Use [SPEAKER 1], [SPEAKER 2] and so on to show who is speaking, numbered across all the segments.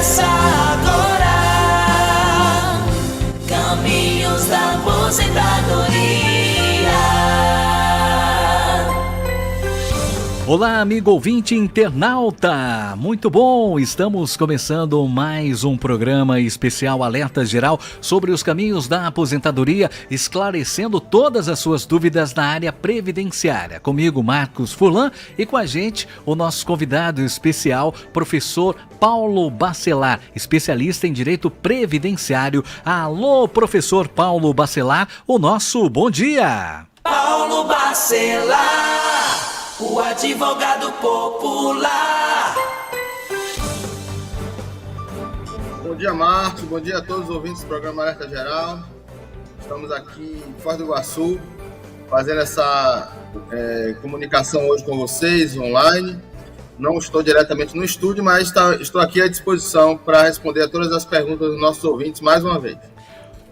[SPEAKER 1] Começa agora, Caminhos da Aposentadoria.
[SPEAKER 2] Olá, amigo ouvinte internauta! Muito bom! Estamos começando mais um programa especial Alerta Geral sobre os caminhos da aposentadoria, esclarecendo todas as suas dúvidas na área previdenciária. Comigo, Marcos Furlan, e com a gente, o nosso convidado especial, professor Paulo Bacelar, especialista em Direito Previdenciário. Alô, professor Paulo Bacelar, o nosso bom dia!
[SPEAKER 1] Paulo Bacelar, o advogado popular.
[SPEAKER 3] Bom dia, Marcos. Bom dia a todos os ouvintes do programa Alerta Geral. Estamos aqui em Foz do Iguaçu, fazendo essa comunicação hoje com vocês, online. Não estou diretamente no estúdio, mas estou aqui à disposição para responder a todas as perguntas dos nossos ouvintes mais uma vez.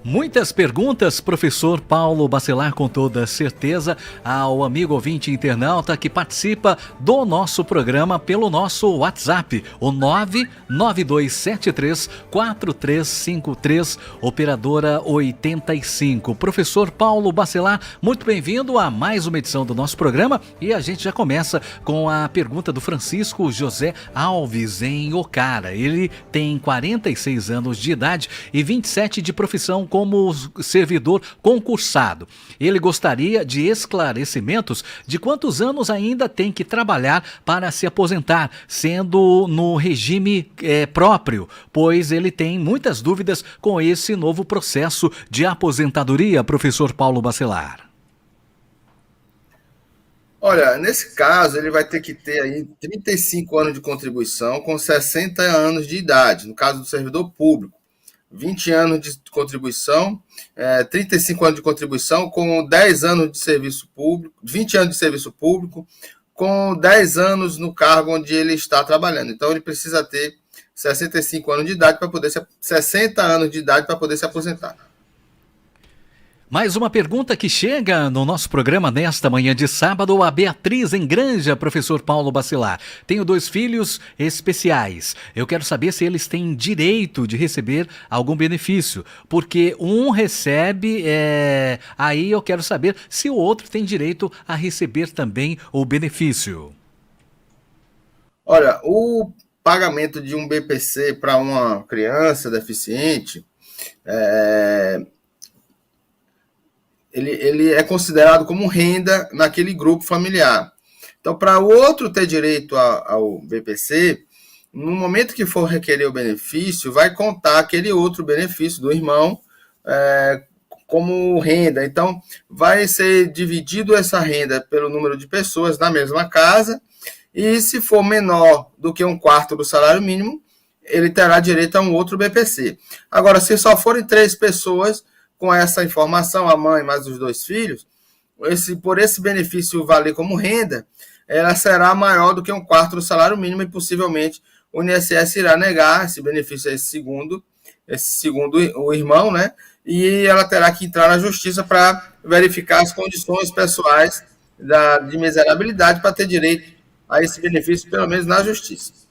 [SPEAKER 2] Muitas perguntas, professor Paulo Bacelar, com toda certeza, ao amigo ouvinte internauta que participa do nosso programa pelo nosso WhatsApp, o 992734353, operadora 85. Professor Paulo Bacelar, muito bem-vindo a mais uma edição do nosso programa, e a gente já começa com a pergunta do Francisco José Alves, em Ocara. Ele tem 46 anos de idade e 27 de profissão como servidor concursado. Ele gostaria de esclarecimentos de quantos anos ainda tem que trabalhar para se aposentar, sendo no regime próprio, pois ele tem muitas dúvidas com esse novo processo de aposentadoria, professor Paulo Bacelar.
[SPEAKER 3] Olha, nesse caso, ele vai ter que ter aí 35 anos de contribuição com 60 anos de idade, no caso do servidor público. 20 anos de contribuição, 35 anos de contribuição com 10 anos de serviço público, 20 anos de serviço público, com 10 anos no cargo onde ele está trabalhando. Então, ele precisa ter 65 anos de idade para poder 60 anos de idade para poder se aposentar.
[SPEAKER 2] Mais uma pergunta que chega no nosso programa nesta manhã de sábado, a Beatriz em Granja, professor Paulo Bacelar. Tenho 2 filhos especiais. Eu quero saber se eles têm direito de receber algum benefício, porque um recebe, aí eu quero saber se o outro tem direito a receber também o benefício.
[SPEAKER 3] Olha, o pagamento de um BPC para uma criança deficiente, ele é considerado como renda naquele grupo familiar. Então, para o outro ter direito ao BPC, no momento que for requerer o benefício, vai contar aquele outro benefício do irmão como renda. Então, vai ser dividido essa renda pelo número de pessoas na mesma casa, e se for menor do que 1/4 do salário mínimo, ele terá direito a um outro BPC. Agora, se só forem 3 pessoas, com essa informação, a mãe mais os 2 filhos, por esse benefício valer como renda, ela será maior do que 1/4 do salário mínimo, e possivelmente o INSS irá negar esse benefício a esse segundo o irmão, né? E ela terá que entrar na justiça para verificar as condições pessoais de miserabilidade para ter direito a esse benefício, pelo menos na justiça.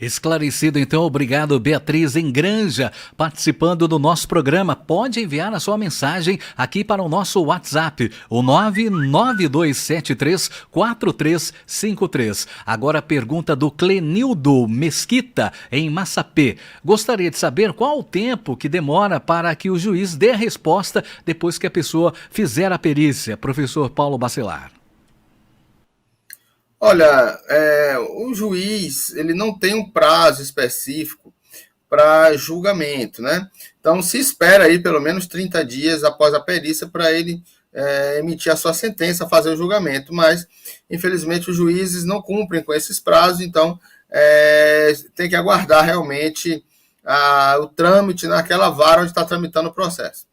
[SPEAKER 2] Esclarecido, então, obrigado, Beatriz em Granja, participando do nosso programa. Pode enviar a sua mensagem aqui para o nosso WhatsApp, o 992734353. Agora a pergunta do Clenildo Mesquita, em Massapê. Gostaria de saber qual o tempo que demora para que o juiz dê a resposta depois que a pessoa fizer a perícia. Professor Paulo Bacelar.
[SPEAKER 3] Olha, o juiz ele não tem um prazo específico para julgamento, né? Então, se espera aí pelo menos 30 dias após a perícia para ele emitir a sua sentença, fazer o julgamento, mas, infelizmente, os juízes não cumprem com esses prazos, então tem que aguardar realmente o trâmite naquela vara onde está tramitando o processo.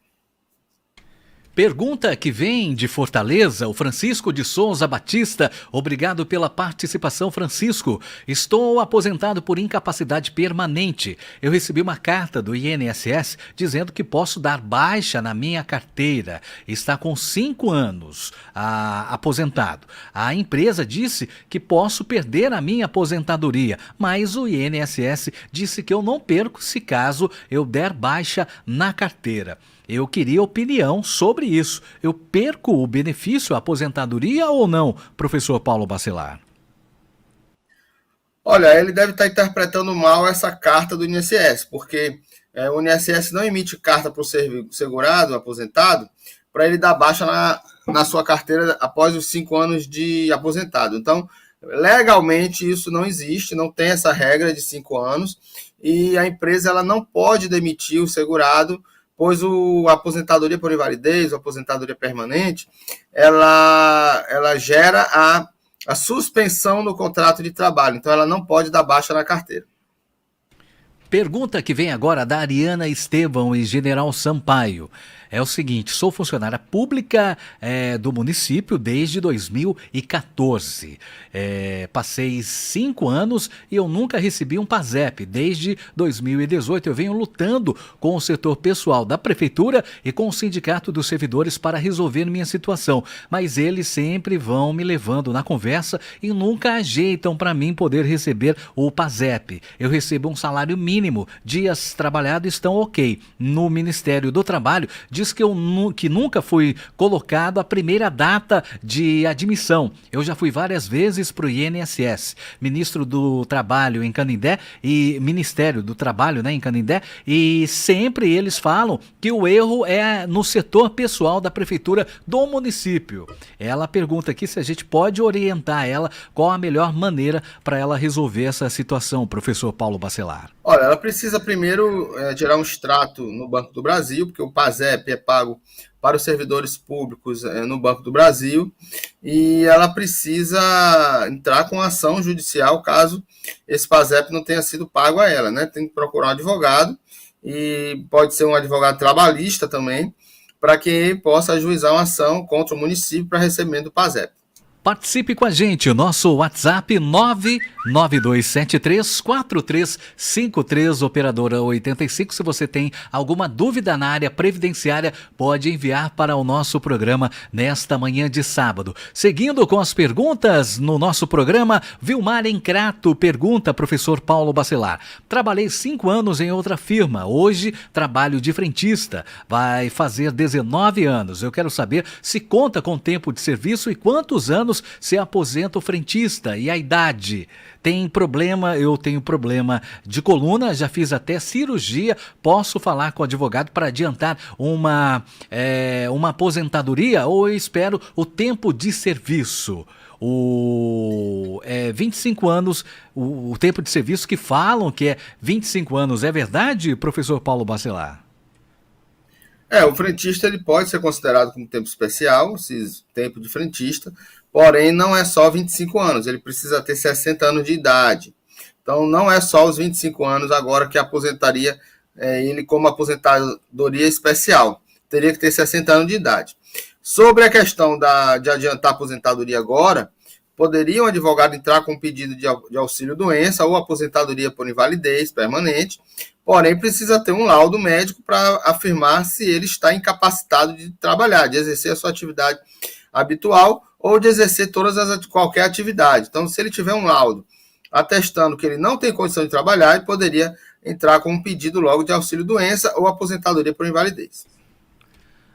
[SPEAKER 2] Pergunta que vem de Fortaleza, o Francisco de Souza Batista. Obrigado pela participação, Francisco. Estou aposentado por incapacidade permanente. Eu recebi uma carta do INSS dizendo que posso dar baixa na minha carteira. Está com 5 anos aposentado. A empresa disse que posso perder a minha aposentadoria, mas o INSS disse que eu não perco se caso eu der baixa na carteira. Eu queria opinião sobre isso. Eu perco o benefício, a aposentadoria ou não, professor Paulo Bacelar?
[SPEAKER 3] Olha, ele deve estar interpretando mal essa carta do INSS, porque o INSS não emite carta para o segurado, aposentado, para ele dar baixa na sua carteira após os 5 anos de aposentado. Então, legalmente isso não existe, não tem essa regra de 5 anos, e a empresa ela não pode demitir o segurado, pois a aposentadoria por invalidez, a aposentadoria permanente, ela gera a suspensão no contrato de trabalho. Então, ela não pode dar baixa na carteira.
[SPEAKER 2] Pergunta que vem agora da Ariana Estevão e General Sampaio. É o seguinte, sou funcionária pública do município desde 2014. Passei 5 anos e eu nunca recebi um PASEP. Desde 2018 eu venho lutando com o setor pessoal da prefeitura e com o sindicato dos servidores para resolver minha situação. Mas eles sempre vão me levando na conversa e nunca ajeitam para mim poder receber o PASEP. Eu recebo um salário mínimo, dias trabalhados estão ok. No Ministério do Trabalho diz que nunca fui colocado a primeira data de admissão. Eu já fui várias vezes para o INSS, Ministro do Trabalho em Canindé e Ministério do Trabalho, em Canindé, e sempre eles falam que o erro é no setor pessoal da prefeitura do município. Ela pergunta aqui se a gente pode orientar ela qual a melhor maneira para ela resolver essa situação, professor Paulo Bacelar.
[SPEAKER 3] Olha, ela precisa primeiro gerar um extrato no Banco do Brasil, porque o PASEP é pago para os servidores públicos no Banco do Brasil, e ela precisa entrar com ação judicial caso esse PASEP não tenha sido pago a ela, né? Tem que procurar um advogado, e pode ser um advogado trabalhista também, para que possa ajuizar uma ação contra o município para recebimento do PASEP.
[SPEAKER 2] Participe com a gente, o nosso WhatsApp 992734353, operadora 85. Se você tem alguma dúvida na área previdenciária, pode enviar para o nosso programa nesta manhã de sábado. Seguindo com as perguntas no nosso programa, Vilmar Encrato pergunta, professor Paulo Bacelar. Trabalhei 5 anos em outra firma, hoje trabalho de frentista, vai fazer 19 anos. Eu quero saber se conta com tempo de serviço e quantos anos se aposenta o frentista e a idade. Eu tenho problema de coluna, já fiz até cirurgia, posso falar com o advogado para adiantar uma aposentadoria ou eu espero o tempo de serviço? 25 anos, o tempo de serviço que falam que é 25 anos, é verdade, professor Paulo Bacelar?
[SPEAKER 3] O frentista ele pode ser considerado como tempo especial, tempo de frentista, porém não é só 25 anos, ele precisa ter 60 anos de idade. Então não é só os 25 anos agora que aposentaria ele como aposentadoria especial, teria que ter 60 anos de idade. Sobre a questão de adiantar a aposentadoria agora, poderia um advogado entrar com um pedido de auxílio-doença ou aposentadoria por invalidez permanente, porém precisa ter um laudo médico para afirmar se ele está incapacitado de trabalhar, de exercer a sua atividade habitual ou de exercer qualquer atividade. Então, se ele tiver um laudo atestando que ele não tem condição de trabalhar, ele poderia entrar com um pedido logo de auxílio-doença ou aposentadoria por invalidez.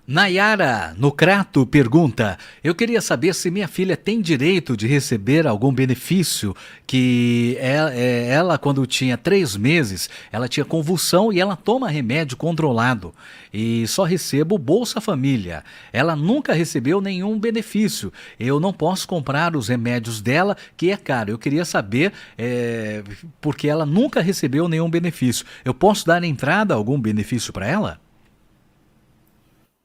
[SPEAKER 2] Nayara, no Crato, pergunta, eu queria saber se minha filha tem direito de receber algum benefício que ela quando tinha 3 meses, ela tinha convulsão e ela toma remédio controlado e só recebo Bolsa Família. Ela nunca recebeu nenhum benefício. Eu não posso comprar os remédios dela, que é caro. Eu queria saber, porque ela nunca recebeu nenhum benefício. Eu posso dar entrada a algum benefício para ela?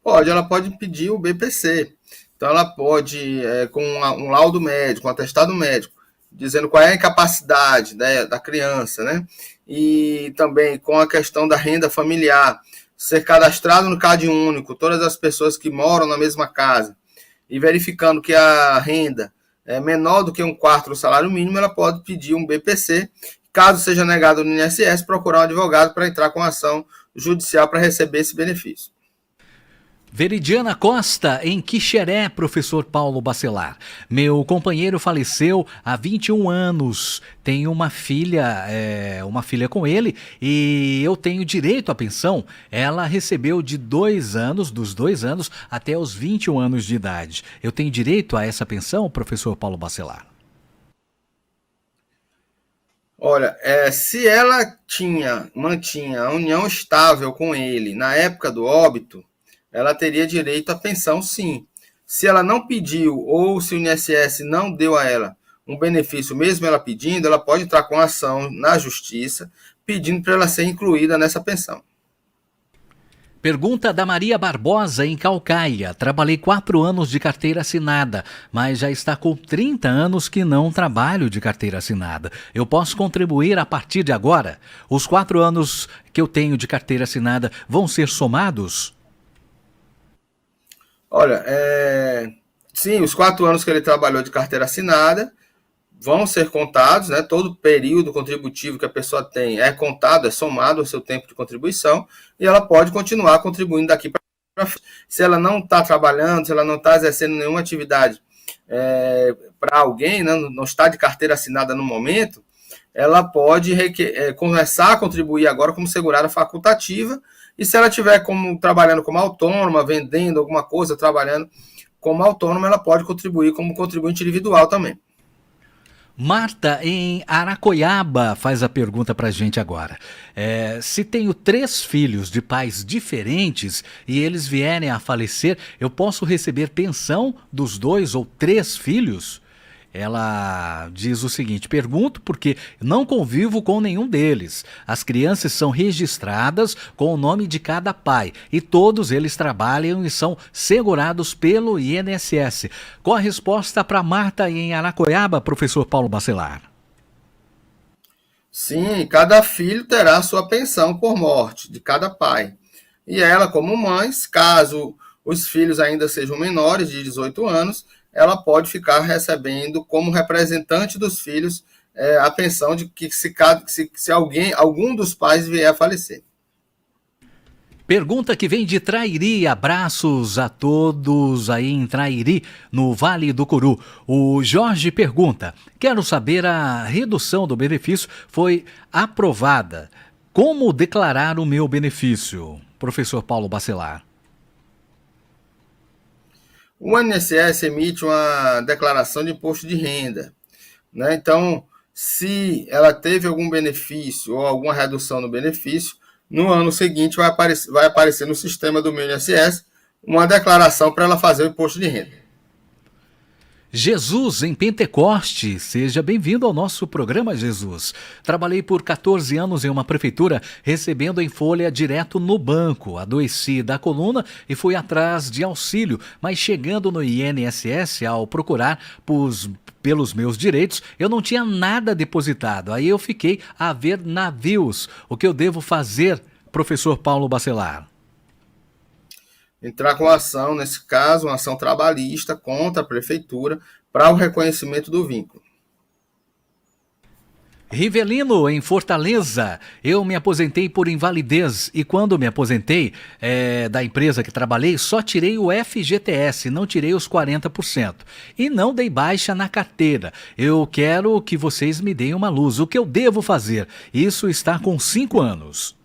[SPEAKER 3] Ela pode pedir o BPC. Então, ela pode, com um laudo médico, um atestado médico, dizendo qual é a incapacidade da criança, né? E também com a questão da renda familiar, ser cadastrado no CAD único, todas as pessoas que moram na mesma casa, e verificando que a renda é menor do que um quarto do salário mínimo, ela pode pedir um BPC. Caso seja negado no INSS, procurar um advogado para entrar com ação judicial para receber esse benefício.
[SPEAKER 2] Veridiana Costa, em Quixeré, professor Paulo Bacelar. Meu companheiro faleceu há 21 anos. Tenho uma filha com ele e eu tenho direito à pensão. Ela recebeu de 2 anos, dos 2 anos até os 21 anos de idade. Eu tenho direito a essa pensão, professor Paulo Bacelar?
[SPEAKER 3] Olha, se ela mantinha a união estável com ele na época do óbito, ela teria direito à pensão, sim. Se ela não pediu ou se o INSS não deu a ela um benefício, mesmo ela pedindo, ela pode entrar com ação na justiça pedindo para ela ser incluída nessa pensão.
[SPEAKER 2] Pergunta da Maria Barbosa, em Caucaia. Trabalhei 4 anos de carteira assinada, mas já está com 30 anos que não trabalho de carteira assinada. Eu posso contribuir a partir de agora? Os 4 anos que eu tenho de carteira assinada vão ser somados?
[SPEAKER 3] Olha, sim, os 4 anos que ele trabalhou de carteira assinada vão ser contados, né? Todo período contributivo que a pessoa tem é contado, é somado ao seu tempo de contribuição, e ela pode continuar contribuindo daqui para frente. Se ela não está trabalhando, se ela não está exercendo nenhuma atividade para alguém, né? Não está de carteira assinada no momento, ela pode começar a contribuir agora como segurada facultativa. E se ela estiver trabalhando como autônoma, vendendo alguma coisa, trabalhando como autônoma, ela pode contribuir como contribuinte individual também.
[SPEAKER 2] Marta, em Aracoiaba, faz a pergunta para a gente agora. Se tenho 3 filhos de pais diferentes e eles vierem a falecer, eu posso receber pensão dos 2 ou 3 filhos? Ela diz o seguinte: pergunto porque não convivo com nenhum deles. As crianças são registradas com o nome de cada pai e todos eles trabalham e são segurados pelo INSS. Qual a resposta para Marta em Aracoiaba, professor Paulo Bacelar?
[SPEAKER 3] Sim, cada filho terá sua pensão por morte de cada pai. E ela, como mãe, caso os filhos ainda sejam menores de 18 anos, ela pode ficar recebendo como representante dos filhos a pensão de que se algum dos pais vier a falecer.
[SPEAKER 2] Pergunta que vem de Trairi. Abraços a todos aí em Trairi, no Vale do Curu. O Jorge pergunta: quero saber, a redução do benefício foi aprovada. Como declarar o meu benefício? Professor Paulo Bacelar.
[SPEAKER 3] O INSS emite uma declaração de imposto de renda, né? Então, se ela teve algum benefício ou alguma redução no benefício, no ano seguinte vai aparecer no sistema do meu INSS uma declaração para ela fazer o imposto de renda.
[SPEAKER 2] Jesus, em Pentecoste, seja bem-vindo ao nosso programa, Jesus. Trabalhei por 14 anos em uma prefeitura, recebendo em folha direto no banco. Adoeci da coluna e fui atrás de auxílio, mas chegando no INSS, ao procurar pelos meus direitos, eu não tinha nada depositado. Aí eu fiquei a ver navios. O que eu devo fazer, professor Paulo Bacelar?
[SPEAKER 3] Entrar com ação, nesse caso, uma ação trabalhista contra a prefeitura para o reconhecimento do vínculo.
[SPEAKER 2] Rivelino, em Fortaleza. Eu me aposentei por invalidez e quando me aposentei da empresa que trabalhei, só tirei o FGTS, não tirei os 40%. E não dei baixa na carteira. Eu quero que vocês me deem uma luz. O que eu devo fazer? Isso está com 5 anos.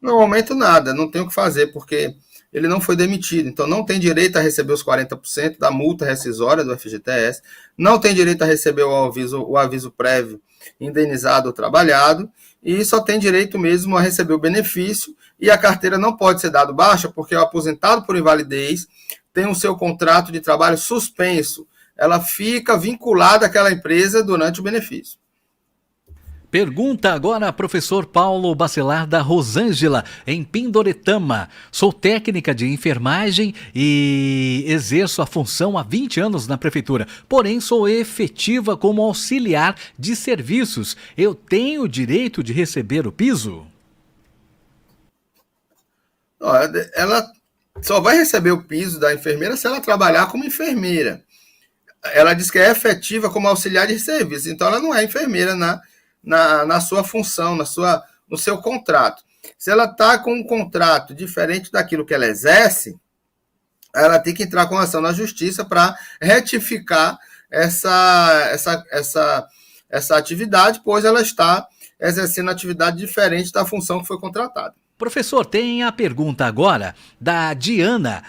[SPEAKER 3] No momento, nada, não tem o que fazer, porque ele não foi demitido, então não tem direito a receber os 40% da multa rescisória do FGTS, não tem direito a receber o aviso prévio indenizado ou trabalhado, e só tem direito mesmo a receber o benefício, e a carteira não pode ser dado baixa, porque o aposentado por invalidez tem o seu contrato de trabalho suspenso, ela fica vinculada àquela empresa durante o benefício.
[SPEAKER 2] Pergunta agora, professor Paulo Bacelar, da Rosângela, em Pindoretama. Sou técnica de enfermagem e exerço a função há 20 anos na prefeitura, porém sou efetiva como auxiliar de serviços. Eu tenho direito de receber o piso?
[SPEAKER 3] Ó, ela só vai receber o piso da enfermeira se ela trabalhar como enfermeira. Ela diz que é efetiva como auxiliar de serviço, então ela não é enfermeira na sua função, no seu contrato. Se ela está com um contrato diferente daquilo que ela exerce, ela tem que entrar com ação na justiça para retificar essa atividade, pois ela está exercendo atividade diferente da função que foi contratada.
[SPEAKER 2] Professor, tem a pergunta agora da Diana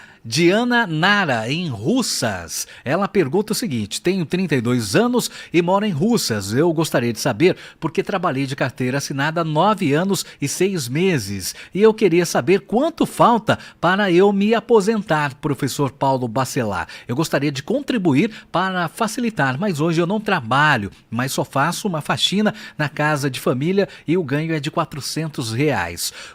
[SPEAKER 2] Nara, em Russas. Ela pergunta o seguinte: tenho 32 anos e moro em Russas. Eu gostaria de saber porque trabalhei de carteira assinada há 9 anos e 6 meses. E eu queria saber quanto falta para eu me aposentar, professor Paulo Bacelar. Eu gostaria de contribuir para facilitar, mas hoje eu não trabalho, mas só faço uma faxina na casa de família e o ganho é de R$ 400.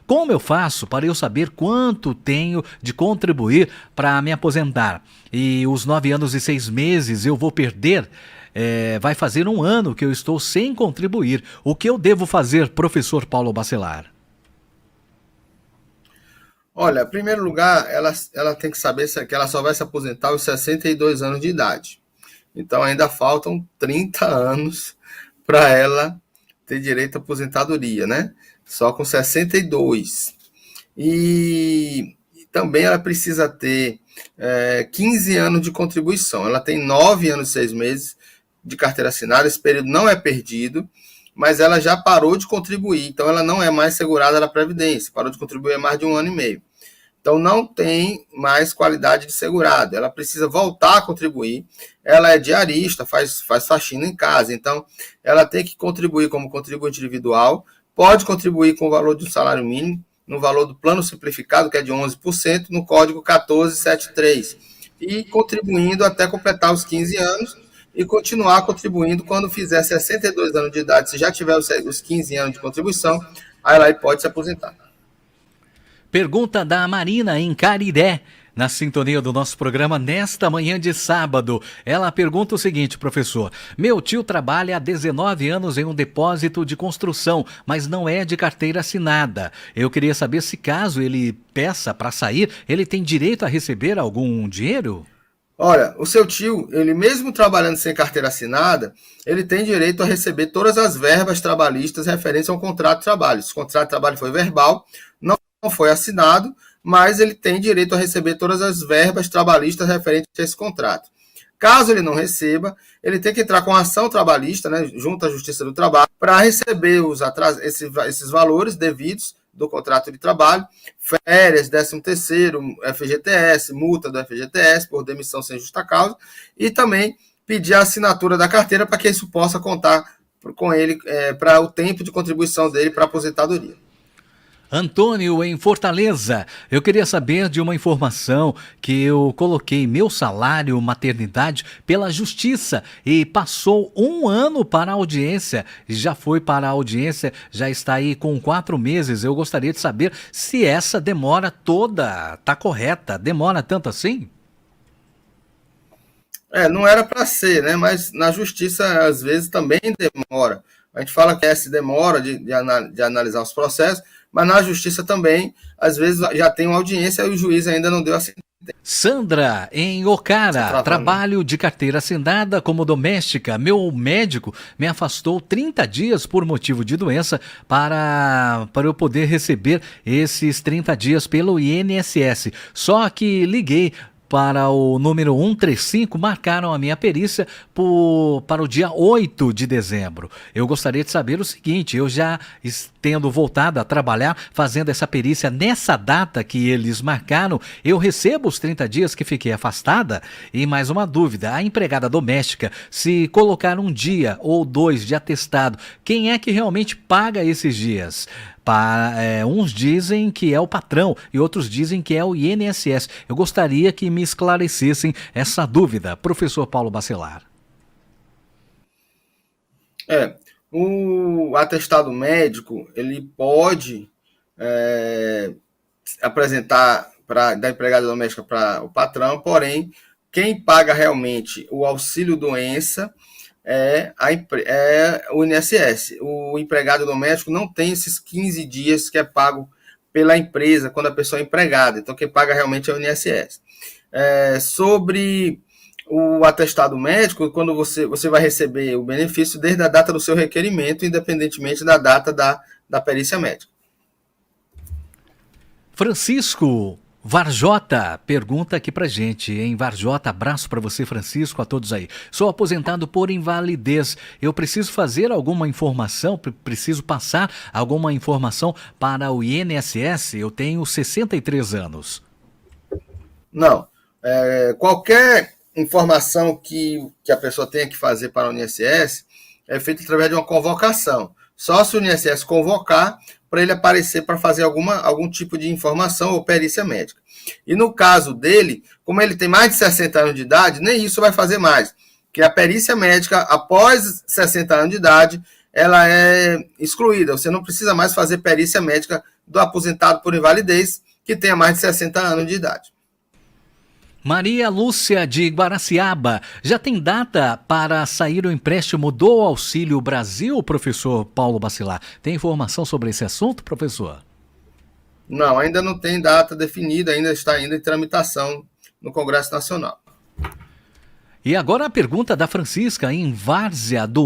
[SPEAKER 2] Como eu faço para eu saber quanto tenho de contribuir para me aposentar? E os 9 anos e 6 meses eu vou perder? Vai fazer 1 ano que eu estou sem contribuir. O que eu devo fazer, professor Paulo Bacelar?
[SPEAKER 3] Olha, em primeiro lugar, ela tem que saber que ela só vai se aposentar aos 62 anos de idade. Então ainda faltam 30 anos para ela ter direito à aposentadoria, né? Só com 62. E também ela precisa ter 15 anos de contribuição. Ela tem 9 anos e 6 meses de carteira assinada, esse período não é perdido, mas ela já parou de contribuir, então ela não é mais segurada na Previdência, parou de contribuir há mais de 1 ano e meio. Então não tem mais qualidade de segurado, ela precisa voltar a contribuir, ela é diarista, faz faxina em casa, então ela tem que contribuir como contribuinte individual, pode contribuir com o valor de um salário mínimo, no valor do plano simplificado, que é de 11%, no código 1473, e contribuindo até completar os 15 anos, e continuar contribuindo quando fizer 62 anos de idade, se já tiver os 15 anos de contribuição, aí ela pode se aposentar.
[SPEAKER 2] Pergunta da Marina, em Cariré, na sintonia do nosso programa nesta manhã de sábado. Ela pergunta o seguinte, professor: meu tio trabalha há 19 anos em um depósito de construção, mas não é de carteira assinada. Eu queria saber se caso ele peça para sair, ele tem direito a receber algum dinheiro?
[SPEAKER 3] Olha, o seu tio, ele mesmo trabalhando sem carteira assinada, ele tem direito a receber todas as verbas trabalhistas referentes ao contrato de trabalho. Se o contrato de trabalho foi verbal, não foi assinado, mas ele tem direito a receber todas as verbas trabalhistas referentes a esse contrato. Caso ele não receba, ele tem que entrar com ação trabalhista, né, junto à Justiça do Trabalho, para receber esses valores devidos do contrato de trabalho, férias, 13º, FGTS, multa do FGTS por demissão sem justa causa, e também pedir a assinatura da carteira para que isso possa contar com ele para o tempo de contribuição dele para a aposentadoria.
[SPEAKER 2] Antônio, em Fortaleza, eu queria saber de uma informação que eu coloquei meu salário maternidade pela justiça e passou 1 ano para a audiência, já foi para a audiência, já está aí com 4 meses. Eu gostaria de saber se essa demora toda está correta, demora tanto assim?
[SPEAKER 3] Não era para ser, né? Mas na justiça às vezes também demora. A gente fala que essa demora de analisar os processos, mas na justiça também, às vezes já tem uma audiência e o juiz ainda não deu a sentença.
[SPEAKER 2] Sandra, em Ocara, trabalho de carteira assinada como doméstica. Meu médico me afastou 30 dias por motivo de doença para eu poder receber esses 30 dias pelo INSS. Só que liguei para o número 135, marcaram a minha perícia para o dia 8 de dezembro. Eu gostaria de saber o seguinte: eu já tendo voltado a trabalhar, fazendo essa perícia nessa data que eles marcaram, eu recebo os 30 dias que fiquei afastada? E mais uma dúvida: a empregada doméstica, se colocar 1 dia ou 2 de atestado, quem é que realmente paga esses dias? Uns dizem que é o patrão e outros dizem que é o INSS. Eu gostaria que me esclarecessem essa dúvida, professor Paulo Bacelar.
[SPEAKER 3] O atestado médico, ele pode apresentar da empregada doméstica para o patrão, porém, quem paga realmente o auxílio-doença é o INSS. O empregado doméstico não tem esses 15 dias que é pago pela empresa quando a pessoa é empregada. Então, quem paga realmente é o INSS. Sobre o atestado médico, quando você vai receber o benefício desde a data do seu requerimento, independentemente da data da perícia médica.
[SPEAKER 2] Francisco Varjota pergunta aqui pra gente, hein? Varjota, abraço pra você, Francisco, a todos aí. Sou aposentado por invalidez. Eu preciso fazer alguma informação, preciso passar alguma informação para o INSS? Eu tenho 63 anos.
[SPEAKER 3] Não. Qualquer informação que a pessoa tenha que fazer para o INSS é feita através de uma convocação. Só se o INSS convocar para ele aparecer para fazer algum tipo de informação ou perícia médica. E no caso dele, como ele tem mais de 60 anos de idade, nem isso vai fazer mais. Porque a perícia médica, após 60 anos de idade, ela é excluída. Você não precisa mais fazer perícia médica do aposentado por invalidez que tenha mais de 60 anos de idade.
[SPEAKER 2] Maria Lúcia de Guaraciaba, já tem data para sair o empréstimo do Auxílio Brasil, professor Paulo Bacelar? Tem informação sobre esse assunto, professor?
[SPEAKER 3] Não, ainda não tem data definida, ainda está ainda em tramitação no Congresso Nacional.
[SPEAKER 2] E agora a pergunta da Francisca em Várzea da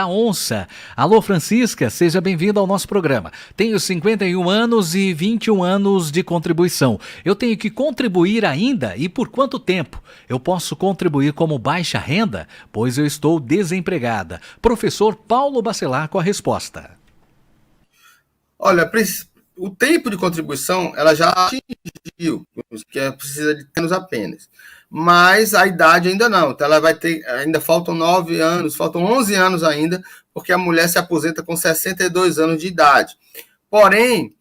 [SPEAKER 2] Onça. Alô, Francisca, seja bem-vinda ao nosso programa. Tenho 51 anos e 21 anos de contribuição. Eu tenho que contribuir ainda e por quanto tempo? Eu posso contribuir como baixa renda? Pois eu estou desempregada. Professor Paulo Bacelar com a resposta.
[SPEAKER 3] Olha, o tempo de contribuição ela já atingiu, que precisa de anos apenas. Mas a idade ainda não. Então ela vai ter, ainda faltam 9 anos, faltam 11 anos ainda, porque a mulher se aposenta com 62 anos de idade. Porém,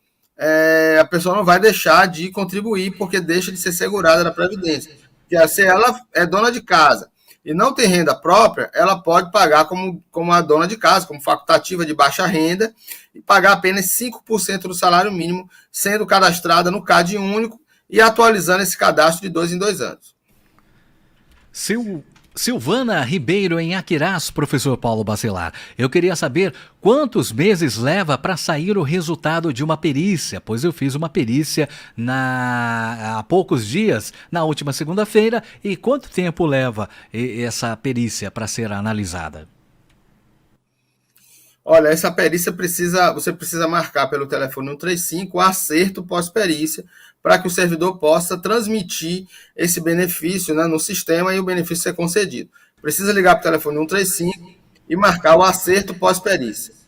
[SPEAKER 3] a pessoa não vai deixar de contribuir, porque deixa de ser segurada na Previdência. Porque se ela é dona de casa e não tem renda própria, ela pode pagar como a dona de casa, como facultativa de baixa renda, e pagar apenas 5% do salário mínimo, sendo cadastrada no CAD único e atualizando esse cadastro de 2 em 2 anos.
[SPEAKER 2] Silvana Ribeiro em Aquirás, professor Paulo Bacelar. Eu queria saber quantos meses leva para sair o resultado de uma perícia, pois eu fiz uma perícia há poucos dias, na última segunda-feira, e quanto tempo leva essa perícia para ser analisada?
[SPEAKER 3] Olha, essa perícia você precisa marcar pelo telefone 135 o acerto pós-perícia, para que o servidor possa transmitir esse benefício, né, no sistema e o benefício ser concedido. Precisa ligar para o telefone 135 e marcar o acerto pós-perícia.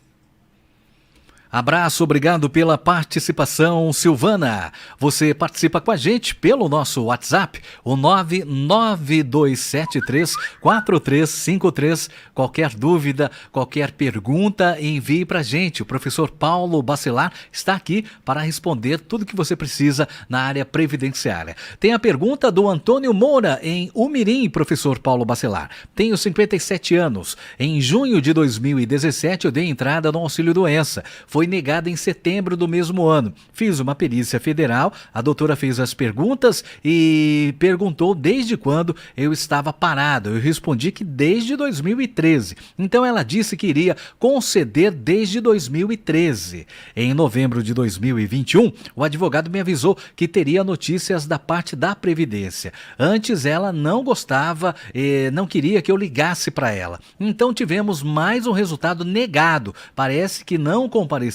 [SPEAKER 2] Abraço, obrigado pela participação, Silvana. Você participa com a gente pelo nosso WhatsApp, o 992734353. Qualquer dúvida, qualquer pergunta, envie para a gente. O professor Paulo Bacelar está aqui para responder tudo que você precisa na área previdenciária. Tem a pergunta do Antônio Moura em Umirim, professor Paulo Bacelar. Tenho 57 anos. Em junho de 2017 eu dei entrada no Auxílio Doença. Foi negada em setembro do mesmo ano. Fiz uma perícia federal, a doutora fez as perguntas e perguntou desde quando eu estava parado. Eu respondi que desde 2013. Então ela disse que iria conceder desde 2013. Em novembro de 2021, o advogado me avisou que teria notícias da parte da Previdência. Antes ela não gostava e não queria que eu ligasse para ela. Então tivemos mais um resultado negado. Parece que não comparecemos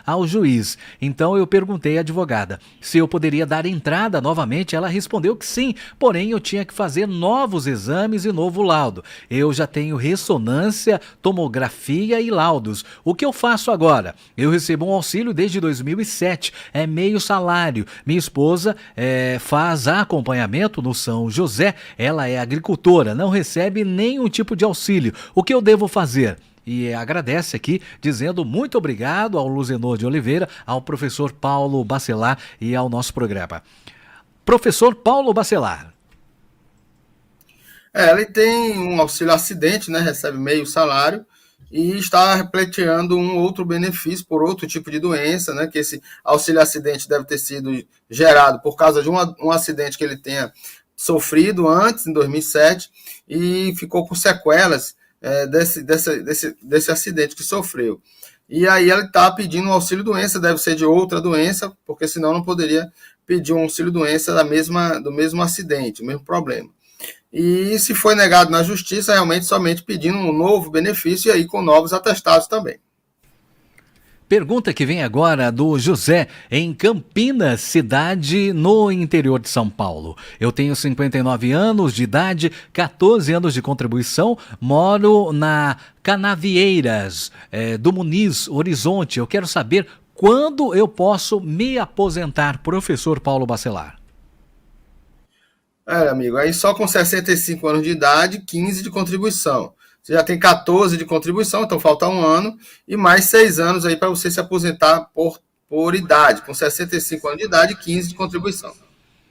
[SPEAKER 2] ao juiz. Então eu perguntei à advogada se eu poderia dar entrada novamente. Ela respondeu que sim, porém eu tinha que fazer novos exames e novo laudo. Eu já tenho ressonância, tomografia e laudos. O que eu faço agora? Eu recebo um auxílio desde 2007, é meio salário. Minha esposa faz acompanhamento no São José, ela é agricultora, não recebe nenhum tipo de auxílio. O que eu devo fazer? E agradece aqui, dizendo muito obrigado ao Luzenor de Oliveira, ao professor Paulo Bacelar e ao nosso programa. Professor Paulo Bacelar.
[SPEAKER 3] Ele tem um auxílio acidente, né? Recebe meio salário e está pleiteando um outro benefício por outro tipo de doença, né? Que esse auxílio acidente deve ter sido gerado por causa de um acidente que ele tenha sofrido antes, em 2007, e ficou com sequelas desse acidente que sofreu. e aí ele está pedindo um auxílio-doença, deve ser de outra doença, porque senão não poderia pedir um auxílio-doença do mesmo acidente, o mesmo problema. E se foi negado na justiça, realmente somente pedindo um novo benefício e aí com novos atestados também.
[SPEAKER 2] Pergunta que vem agora do José, em Campinas, cidade no interior de São Paulo. Eu tenho 59 anos de idade, 14 anos de contribuição, moro na Canavieiras, do Muniz, Horizonte. Eu quero saber quando eu posso me aposentar, professor Paulo Bacelar.
[SPEAKER 3] Amigo, aí só com 65 anos de idade, 15 de contribuição. Você já tem 14 de contribuição, então falta um ano, e mais 6 anos aí para você se aposentar por idade, com 65 anos de idade e 15 de contribuição.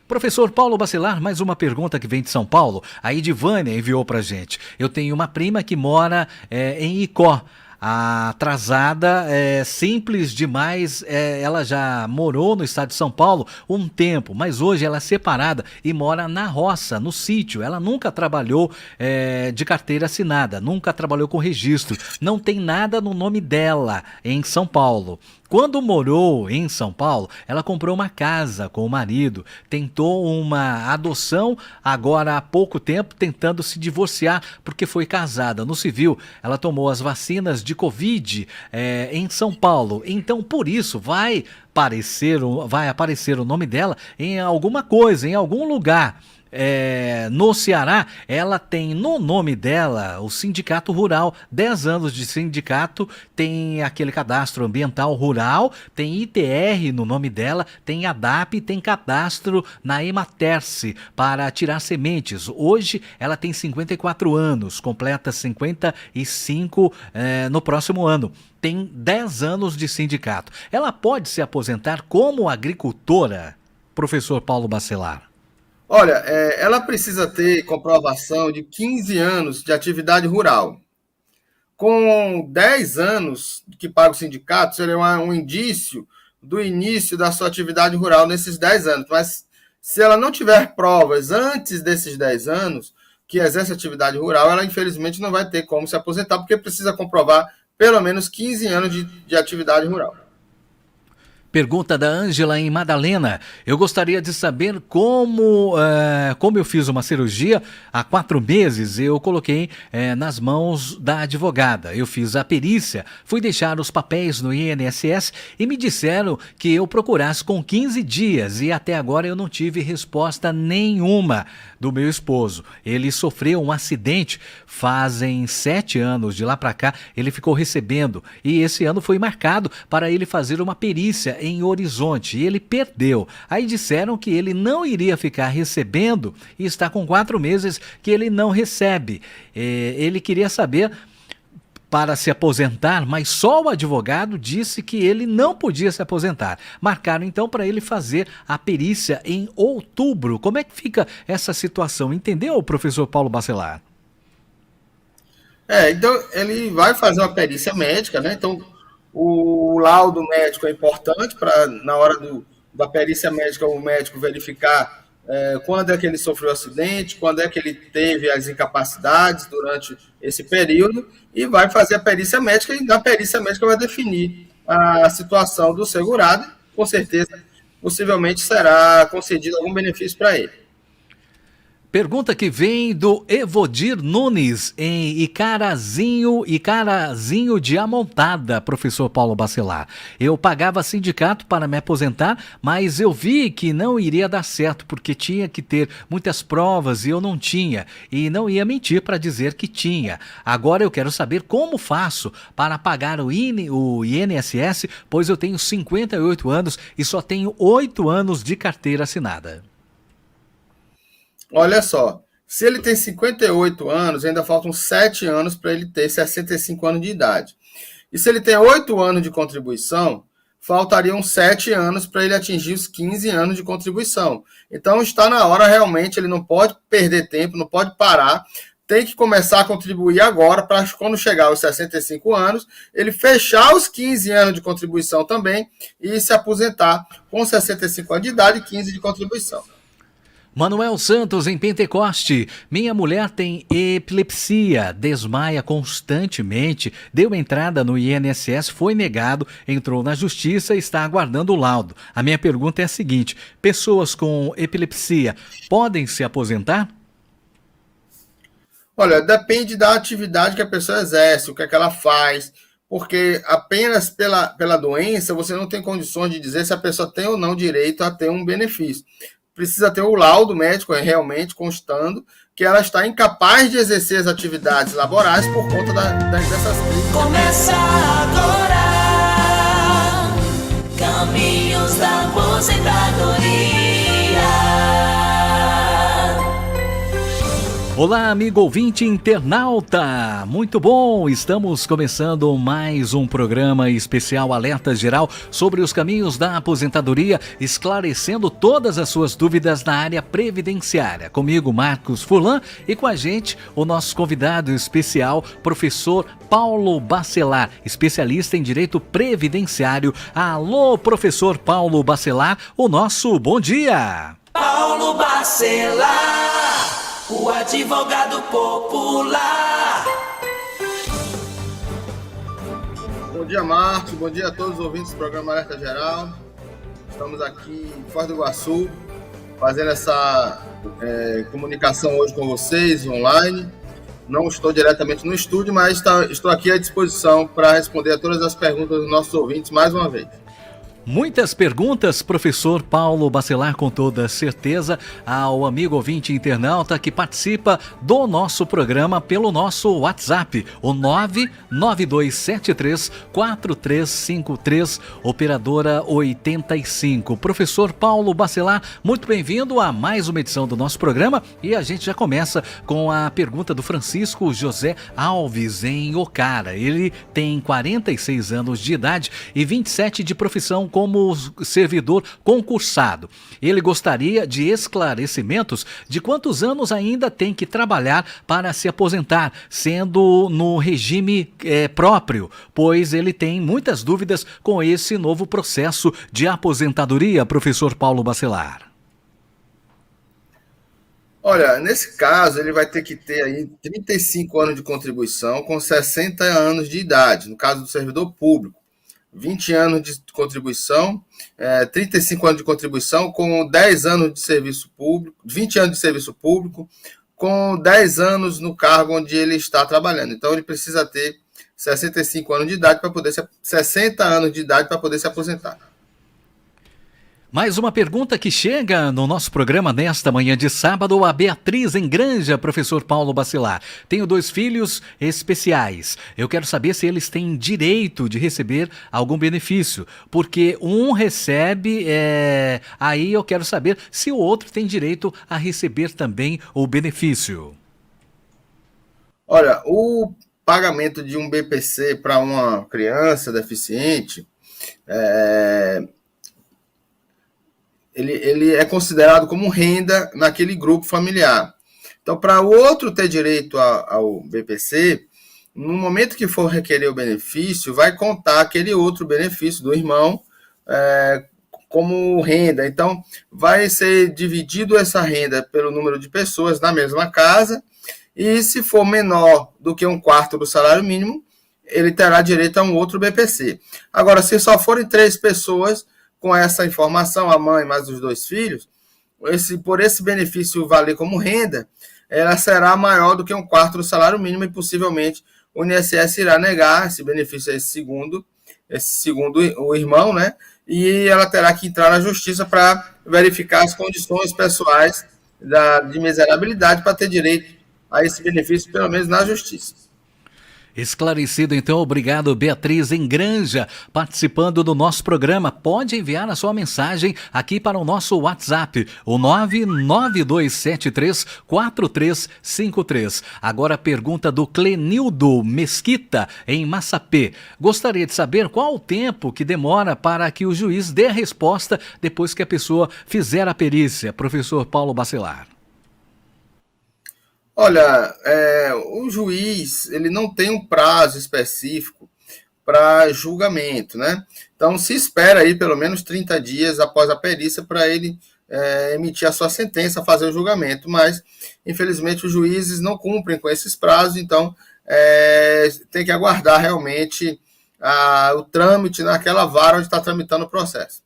[SPEAKER 2] Professor Paulo Bacelar, mais uma pergunta que vem de São Paulo. A Edivânia enviou pra gente. Eu tenho uma prima que mora em Icó. A atrasada é simples demais, ela já morou no estado de São Paulo um tempo, mas hoje ela é separada e mora na roça, no sítio. Ela nunca trabalhou de carteira assinada, nunca trabalhou com registro, não tem nada no nome dela em São Paulo. Quando morou em São Paulo, ela comprou uma casa com o marido, tentou uma adoção, agora há pouco tempo tentando se divorciar porque foi casada. No civil, ela tomou as vacinas de Covid em São Paulo, então por isso vai aparecer o nome dela em alguma coisa, em algum lugar. No Ceará, ela tem no nome dela o Sindicato Rural, 10 anos de sindicato, tem aquele cadastro ambiental rural, tem ITR no nome dela, tem ADAP, tem cadastro na Ematerce para tirar sementes. Hoje ela tem 54 anos, completa 55 no próximo ano. Tem 10 anos de sindicato. Ela pode se aposentar como agricultora, professor Paulo Bacelar?
[SPEAKER 3] Olha, ela precisa ter comprovação de 15 anos de atividade rural. Com 10 anos que paga o sindicato, seria um indício do início da sua atividade rural nesses 10 anos. Mas se ela não tiver provas antes desses 10 anos que exerce atividade rural, ela infelizmente não vai ter como se aposentar, porque precisa comprovar pelo menos 15 anos de atividade rural.
[SPEAKER 2] Pergunta da Ângela em Madalena. Eu gostaria de saber como eu fiz uma cirurgia há 4 meses, eu coloquei nas mãos da advogada. Eu fiz a perícia, fui deixar os papéis no INSS e me disseram que eu procurasse com 15 dias e até agora eu não tive resposta nenhuma do meu esposo. Ele sofreu um acidente fazem 7 anos, de lá para cá ele ficou recebendo e esse ano foi marcado para ele fazer uma perícia em Horizonte e ele perdeu. Aí disseram que ele não iria ficar recebendo e está com 4 meses que ele não recebe. Ele queria saber para se aposentar, mas só o advogado disse que ele não podia se aposentar. Marcaram então para ele fazer a perícia em outubro. Como é que fica essa situação? Entendeu, professor Paulo Bacelar?
[SPEAKER 3] Então ele vai fazer uma perícia médica, né? Então o laudo médico é importante para, na hora da perícia médica, o médico verificar quando é que ele sofreu o acidente, quando é que ele teve as incapacidades durante esse período, e vai fazer a perícia médica, e na perícia médica vai definir a situação do segurado, com certeza, possivelmente será concedido algum benefício para ele.
[SPEAKER 2] Pergunta que vem do Evodir Nunes, em Icarazinho de Amontada, professor Paulo Bacelar. Eu pagava sindicato para me aposentar, mas eu vi que não iria dar certo, porque tinha que ter muitas provas e eu não tinha. E não ia mentir para dizer que tinha. Agora eu quero saber como faço para pagar o INSS, pois eu tenho 58 anos e só tenho 8 anos de carteira assinada.
[SPEAKER 3] Olha só, se ele tem 58 anos, ainda faltam 7 anos para ele ter 65 anos de idade. E se ele tem 8 anos de contribuição, faltariam 7 anos para ele atingir os 15 anos de contribuição. Então está na hora realmente, ele não pode perder tempo, não pode parar, tem que começar a contribuir agora para quando chegar aos 65 anos, ele fechar os 15 anos de contribuição também e se aposentar com 65 anos de idade e 15 de contribuição.
[SPEAKER 2] Manuel Santos, em Pentecoste. Minha mulher tem epilepsia, desmaia constantemente, deu entrada no INSS, foi negado, entrou na justiça e está aguardando o laudo. A minha pergunta é a seguinte: pessoas com epilepsia podem se aposentar?
[SPEAKER 3] Olha, depende da atividade que a pessoa exerce, o que é que ela faz, porque apenas pela doença você não tem condições de dizer se a pessoa tem ou não direito a ter um benefício. Precisa ter o laudo médico realmente constando que ela está incapaz de exercer as atividades laborais por conta dessas crises.
[SPEAKER 1] Começa agora, Caminhos da Aposentadoria.
[SPEAKER 2] Olá, amigo ouvinte internauta! Muito bom! Estamos começando mais um programa especial Alerta Geral sobre os caminhos da aposentadoria, esclarecendo todas as suas dúvidas na área previdenciária. Comigo, Marcos Furlan, e com a gente, o nosso convidado especial, professor Paulo Bacelar, especialista em Direito Previdenciário. Alô, professor Paulo Bacelar, o nosso bom dia!
[SPEAKER 1] Paulo Bacelar, o advogado popular.
[SPEAKER 3] Bom dia, Marcos. Bom dia a todos os ouvintes do programa Alerta Geral. Estamos aqui em Foz do Iguaçu, fazendo essa comunicação hoje com vocês, online. Não estou diretamente no estúdio, mas estou aqui à disposição para responder a todas as perguntas dos nossos ouvintes mais uma vez.
[SPEAKER 2] Muitas perguntas, professor Paulo Bacelar, com toda certeza, ao amigo ouvinte internauta que participa do nosso programa pelo nosso WhatsApp, o 992734353, operadora 85. Professor Paulo Bacelar, muito bem-vindo a mais uma edição do nosso programa, e a gente já começa com a pergunta do Francisco José Alves, em Ocara. Ele tem 46 anos de idade e 27 de profissão como servidor concursado. Ele gostaria de esclarecimentos de quantos anos ainda tem que trabalhar para se aposentar, sendo no regime próprio, pois ele tem muitas dúvidas com esse novo processo de aposentadoria, professor Paulo Bacelar.
[SPEAKER 3] Olha, nesse caso, ele vai ter que ter aí 35 anos de contribuição com 60 anos de idade, no caso do servidor público. 20 anos de contribuição, 35 anos de contribuição com 10 anos de serviço público, 20 anos de serviço público, com 10 anos no cargo onde ele está trabalhando. Então, ele precisa ter 65 anos de idade para poder 60 anos de idade para poder se aposentar.
[SPEAKER 2] Mais uma pergunta que chega no nosso programa nesta manhã de sábado, a Beatriz em Granja, professor Paulo Bacelar. Tenho 2 filhos especiais. Eu quero saber se eles têm direito de receber algum benefício, porque um recebe, aí eu quero saber se o outro tem direito a receber também o benefício.
[SPEAKER 3] Olha, o pagamento de um BPC para uma criança deficiente, ele é considerado como renda naquele grupo familiar. Então, para o outro ter direito ao BPC, no momento que for requerer o benefício, vai contar aquele outro benefício do irmão como renda. Então, vai ser dividido essa renda pelo número de pessoas na mesma casa, e se for menor do que 1/4 do salário mínimo, ele terá direito a um outro BPC. Agora, se só forem 3 pessoas, com essa informação, a mãe mais os 2 filhos, por esse benefício valer como renda, ela será maior do que 1/4 do salário mínimo e possivelmente o INSS irá negar esse benefício a esse segundo o irmão, né? E ela terá que entrar na justiça para verificar as condições pessoais de miserabilidade para ter direito a esse benefício, pelo menos na justiça.
[SPEAKER 2] Esclarecido, então, obrigado, Beatriz em Granja, participando do nosso programa. Pode enviar a sua mensagem aqui para o nosso WhatsApp, o 992734353. Agora a pergunta do Clenildo Mesquita, em Massapê. Gostaria de saber qual o tempo que demora para que o juiz dê a resposta depois que a pessoa fizer a perícia. Professor Paulo Bacelar.
[SPEAKER 3] Olha, o juiz ele não tem um prazo específico para julgamento, né? Então, se espera aí pelo menos 30 dias após a perícia para ele emitir a sua sentença, fazer o julgamento, mas infelizmente os juízes não cumprem com esses prazos, então tem que aguardar realmente o trâmite naquela vara onde está tramitando o processo.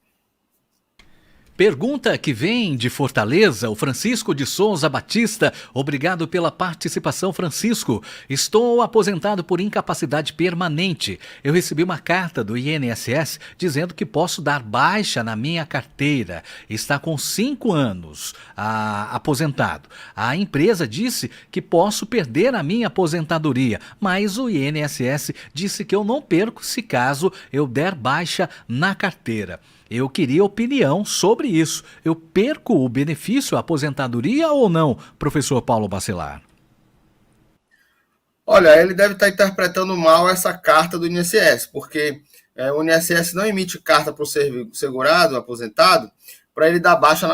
[SPEAKER 2] Pergunta que vem de Fortaleza, o Francisco de Souza Batista. Obrigado pela participação, Francisco. Estou aposentado por incapacidade permanente. Eu recebi uma carta do INSS dizendo que posso dar baixa na minha carteira. Está com 5 anos aposentado. A empresa disse que posso perder a minha aposentadoria, mas o INSS disse que eu não perco se caso eu der baixa na carteira. Eu queria opinião sobre isso. Eu perco o benefício, a aposentadoria ou não, professor Paulo Bacelar?
[SPEAKER 3] Olha, ele deve estar interpretando mal essa carta do INSS, porque o INSS não emite carta para o segurado, aposentado, para ele dar baixa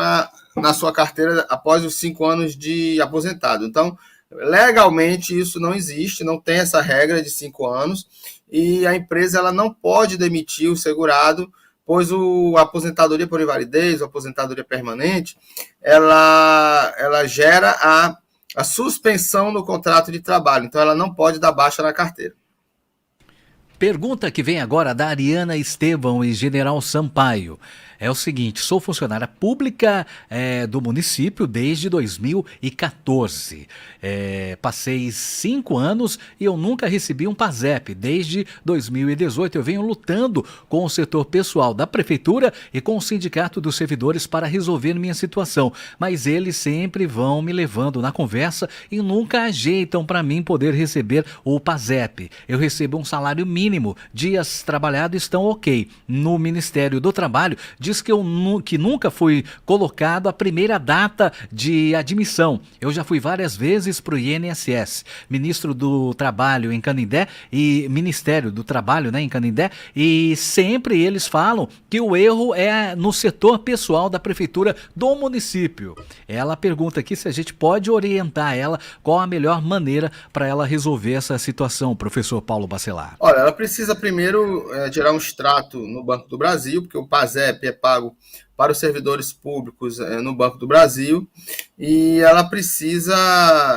[SPEAKER 3] na sua carteira após os 5 anos de aposentado. Então, legalmente isso não existe, não tem essa regra de 5 anos, e a empresa ela não pode demitir o segurado, pois a aposentadoria por invalidez, a aposentadoria permanente, ela gera a suspensão no contrato de trabalho, então ela não pode dar baixa na carteira.
[SPEAKER 2] Pergunta que vem agora da Ariana Estevão e General Sampaio. É o seguinte, sou funcionária pública do município desde 2014. Passei 5 anos e eu nunca recebi um PASEP. Desde 2018 eu venho lutando com o setor pessoal da prefeitura e com o sindicato dos servidores para resolver minha situação. Mas eles sempre vão me levando na conversa e nunca ajeitam para mim poder receber o PASEP. Eu recebo um salário mínimo, dias trabalhados estão ok. No Ministério do Trabalho diz que nunca foi colocado a primeira data de admissão. Eu já fui várias vezes para o INSS, Ministro do Trabalho em Canindé e Ministério do Trabalho, em Canindé, e sempre eles falam que o erro é no setor pessoal da prefeitura do município. Ela pergunta aqui se a gente pode orientar ela qual a melhor maneira para ela resolver essa situação, professor Paulo Bacelar.
[SPEAKER 3] Olha, ela precisa primeiro gerar um extrato no Banco do Brasil, porque o PASEP é pago para os servidores públicos no Banco do Brasil, e ela precisa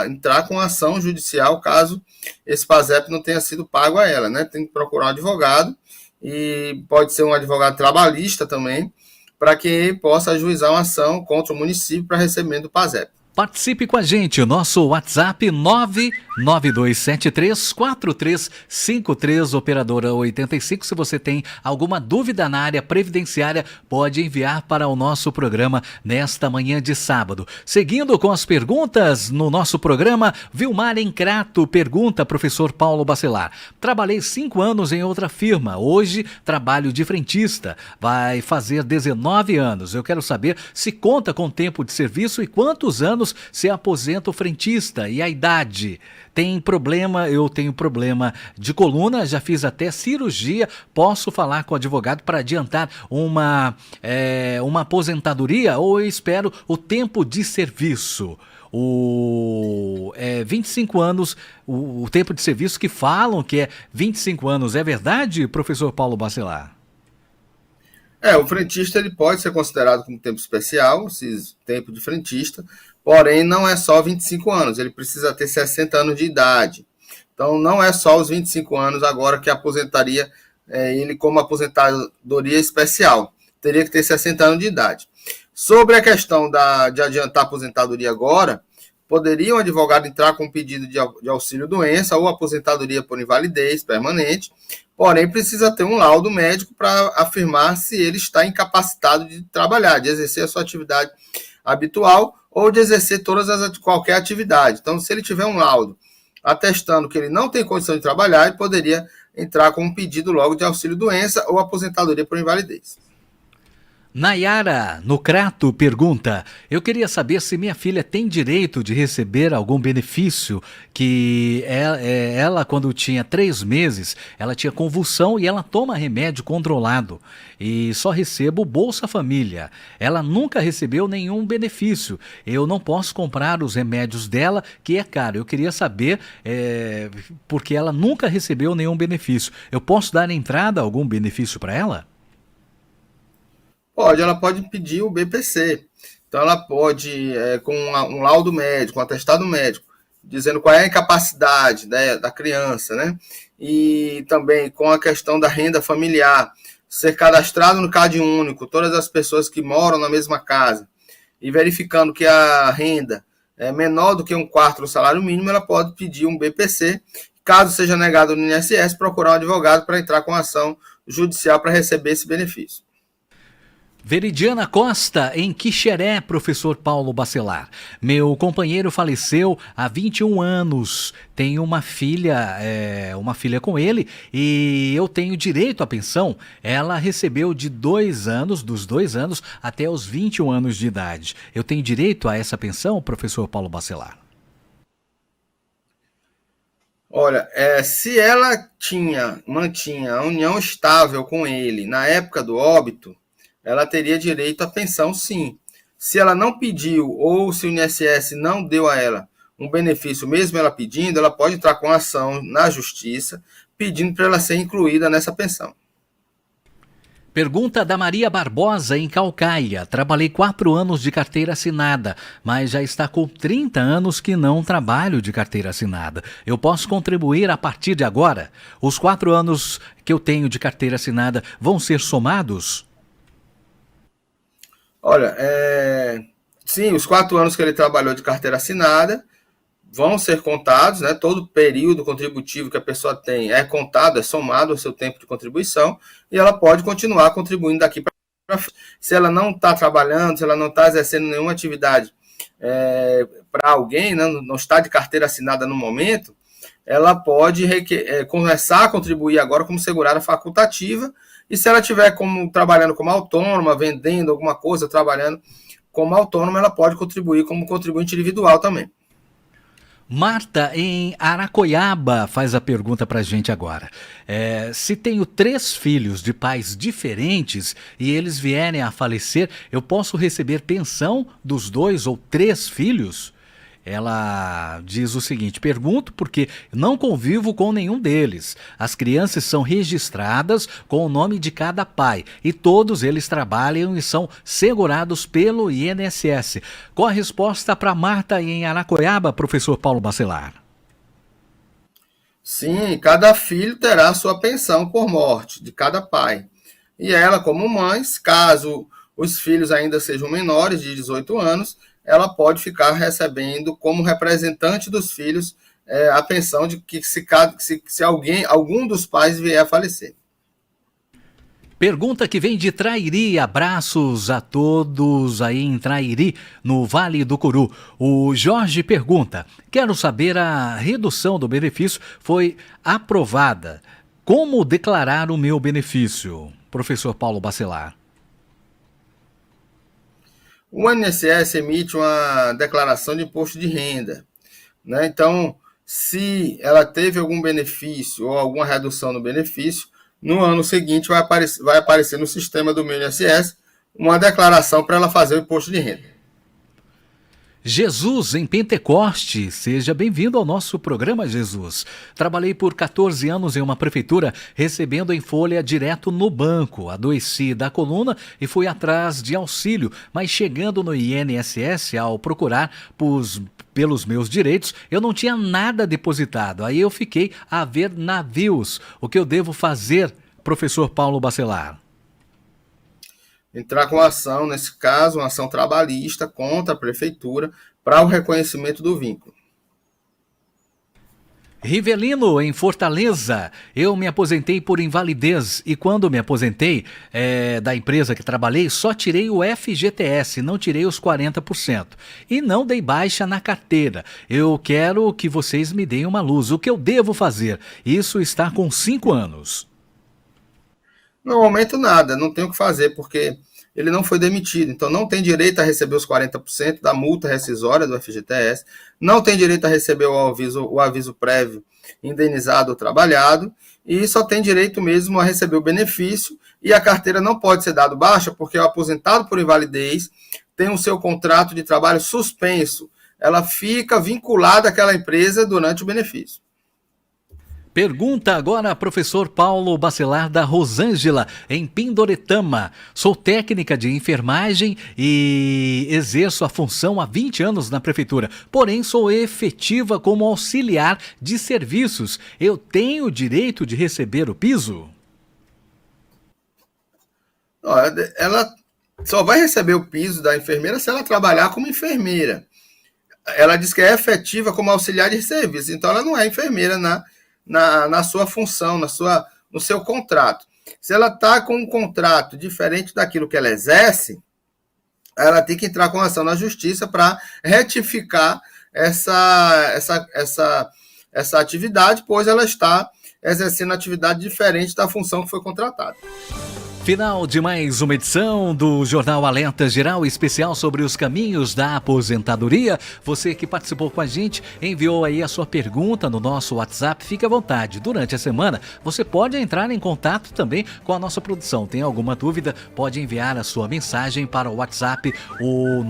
[SPEAKER 3] entrar com ação judicial caso esse PASEP não tenha sido pago a ela, Tem que procurar um advogado, e pode ser um advogado trabalhista também, para que possa ajuizar uma ação contra o município para recebimento do PASEP.
[SPEAKER 2] Participe com a gente, o nosso WhatsApp 992734353, operadora 85. Se você tem alguma dúvida na área previdenciária, pode enviar para o nosso programa nesta manhã de sábado. Seguindo com as perguntas no nosso programa, Vilmar Encrato pergunta, professor Paulo Bacelar. Trabalhei 5 anos em outra firma, hoje trabalho de frentista, vai fazer 19 anos. Eu quero saber se conta com tempo de serviço e quantos anos se aposenta o frentista e a idade. Eu tenho problema de coluna, já fiz até cirurgia, posso falar com o advogado para adiantar uma aposentadoria ou eu espero o tempo de serviço? 25 anos, o tempo de serviço que falam que é 25 anos, é verdade, professor Paulo Bacelar?
[SPEAKER 3] O frentista ele pode ser considerado como tempo especial, esse tempo de frentista, porém não é só 25 anos, ele precisa ter 60 anos de idade. Então não é só os 25 anos agora que aposentaria ele como aposentadoria especial, teria que ter 60 anos de idade. Sobre a questão de adiantar a aposentadoria agora, poderia um advogado entrar com um pedido de auxílio-doença ou aposentadoria por invalidez permanente, porém precisa ter um laudo médico para afirmar se ele está incapacitado de trabalhar, de exercer a sua atividade habitual ou de exercer qualquer atividade. Então, se ele tiver um laudo atestando que ele não tem condição de trabalhar, ele poderia entrar com um pedido logo de auxílio-doença ou aposentadoria por invalidez.
[SPEAKER 2] Nayara, no Crato, pergunta, eu queria saber se minha filha tem direito de receber algum benefício que ela quando tinha 3 meses, ela tinha convulsão e ela toma remédio controlado e só recebo Bolsa Família. Ela nunca recebeu nenhum benefício. Eu não posso comprar os remédios dela, que é caro. Eu queria saber, porque ela nunca recebeu nenhum benefício. Eu posso dar entrada a algum benefício para ela?
[SPEAKER 3] Ela pode pedir o BPC. Então, ela pode, com um laudo médico, um atestado médico, dizendo qual é a incapacidade, né, da criança, né? E também com a questão da renda familiar, ser cadastrado no CAD único, todas as pessoas que moram na mesma casa, e verificando que a renda é menor do que um quarto do salário mínimo, ela pode pedir um BPC. Caso seja negado no INSS, procurar um advogado para entrar com ação judicial para receber esse benefício.
[SPEAKER 2] Veridiana Costa, em Quixeré, professor Paulo Bacelar. Meu companheiro faleceu há 21 anos. Tenho uma filha com ele e eu tenho direito à pensão. Ela recebeu de 2 anos, dos 2 anos até os 21 anos de idade. Eu tenho direito a essa pensão, professor Paulo Bacelar?
[SPEAKER 3] Olha, se ela mantinha a união estável com ele na época do óbito, ela teria direito à pensão, sim. Se ela não pediu ou se o INSS não deu a ela um benefício, mesmo ela pedindo, ela pode entrar com ação na justiça pedindo para ela ser incluída nessa pensão.
[SPEAKER 2] Pergunta da Maria Barbosa, em Caucaia. Trabalhei 4 anos de carteira assinada, mas já está com 30 anos que não trabalho de carteira assinada. Eu posso contribuir a partir de agora? Os 4 anos que eu tenho de carteira assinada vão ser somados?
[SPEAKER 3] Olha, sim, os 4 anos que ele trabalhou de carteira assinada vão ser contados, né? Todo período contributivo que a pessoa tem é contado, é somado ao seu tempo de contribuição, e ela pode continuar contribuindo daqui para frente. Se ela não está trabalhando, se ela não está exercendo nenhuma atividade para alguém, não está de carteira assinada no momento, ela pode começar a contribuir agora como segurada facultativa, e se ela estiver trabalhando como autônoma, vendendo alguma coisa, trabalhando como autônoma, ela pode contribuir como contribuinte individual também.
[SPEAKER 2] Marta, em Aracoiaba, faz a pergunta para a gente agora. Se tenho 3 filhos de pais diferentes e eles vierem a falecer, eu posso receber pensão dos 2 ou 3 filhos? Ela diz o seguinte: pergunto porque não convivo com nenhum deles. As crianças são registradas com o nome de cada pai e todos eles trabalham e são segurados pelo INSS. Qual a resposta para Marta em Aracoiaba, professor Paulo Bacelar?
[SPEAKER 3] Sim, cada filho terá sua pensão por morte de cada pai. E ela, como mãe, caso os filhos ainda sejam menores de 18 anos, ela pode ficar recebendo como representante dos filhos a pensão de que se algum dos pais vier a falecer.
[SPEAKER 2] Pergunta que vem de Trairi. Abraços a todos aí em Trairi, no Vale do Curu. O Jorge pergunta: quero saber, a redução do benefício foi aprovada. Como declarar o meu benefício? Professor Paulo Bacelar.
[SPEAKER 3] O INSS emite uma declaração de imposto de renda, né? Então, se ela teve algum benefício ou alguma redução no benefício, no ano seguinte vai aparecer no sistema do meu INSS uma declaração para ela fazer o imposto de renda.
[SPEAKER 2] Jesus, em Pentecoste, seja bem-vindo ao nosso programa, Jesus. Trabalhei por 14 anos em uma prefeitura, recebendo em folha direto no banco. Adoeci da coluna e fui atrás de auxílio, mas chegando no INSS, ao procurar pelos meus direitos, eu não tinha nada depositado. Aí eu fiquei a ver navios. O que eu devo fazer, professor Paulo Bacelar?
[SPEAKER 3] Entrar com ação, nesse caso, uma ação trabalhista contra a prefeitura para o reconhecimento do vínculo.
[SPEAKER 2] Rivelino, em Fortaleza. Eu me aposentei por invalidez e quando me aposentei da empresa que trabalhei, só tirei o FGTS, não tirei os 40%. E não dei baixa na carteira. Eu quero que vocês me deem uma luz. O que eu devo fazer? Isso está com 5 anos.
[SPEAKER 3] No momento, nada, não tem o que fazer, porque ele não foi demitido, então não tem direito a receber os 40% da multa rescisória do FGTS, não tem direito a receber o aviso prévio indenizado ou trabalhado, e só tem direito mesmo a receber o benefício, e a carteira não pode ser dado baixa, porque o aposentado por invalidez tem o seu contrato de trabalho suspenso, ela fica vinculada àquela empresa durante o benefício.
[SPEAKER 2] Pergunta agora, professor Paulo Bacelar, da Rosângela, em Pindoretama. Sou técnica de enfermagem e exerço a função há 20 anos na prefeitura, porém sou efetiva como auxiliar de serviços. Eu tenho o direito de receber o piso?
[SPEAKER 3] Ela só vai receber o piso da enfermeira se ela trabalhar como enfermeira. Ela diz que é efetiva como auxiliar de serviço, então ela não é enfermeira na sua função, no seu contrato. Se ela está com um contrato diferente daquilo que ela exerce, ela tem que entrar com ação na justiça para retificar essa atividade, pois ela está exercendo atividade diferente da função que foi contratada.
[SPEAKER 2] Final de mais uma edição do Jornal Alerta Geral, especial sobre os caminhos da aposentadoria. Você que participou com a gente, enviou aí a sua pergunta no nosso WhatsApp, fique à vontade. Durante a semana, você pode entrar em contato também com a nossa produção. Tem alguma dúvida? Pode enviar a sua mensagem para o WhatsApp, o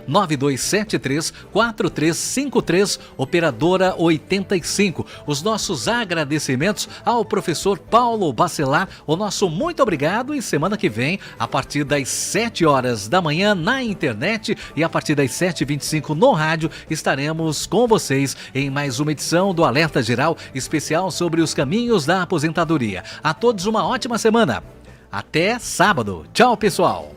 [SPEAKER 2] 992734353, operadora 85. Os nossos agradecimentos ao professor Paulo Bacelar, o nosso muito obrigado. E semana que vem, a partir das 7 horas da manhã na internet e a partir das 7h25 no rádio, estaremos com vocês em mais uma edição do Alerta Geral, especial sobre os caminhos da aposentadoria. A todos uma ótima semana. Até sábado. Tchau, pessoal.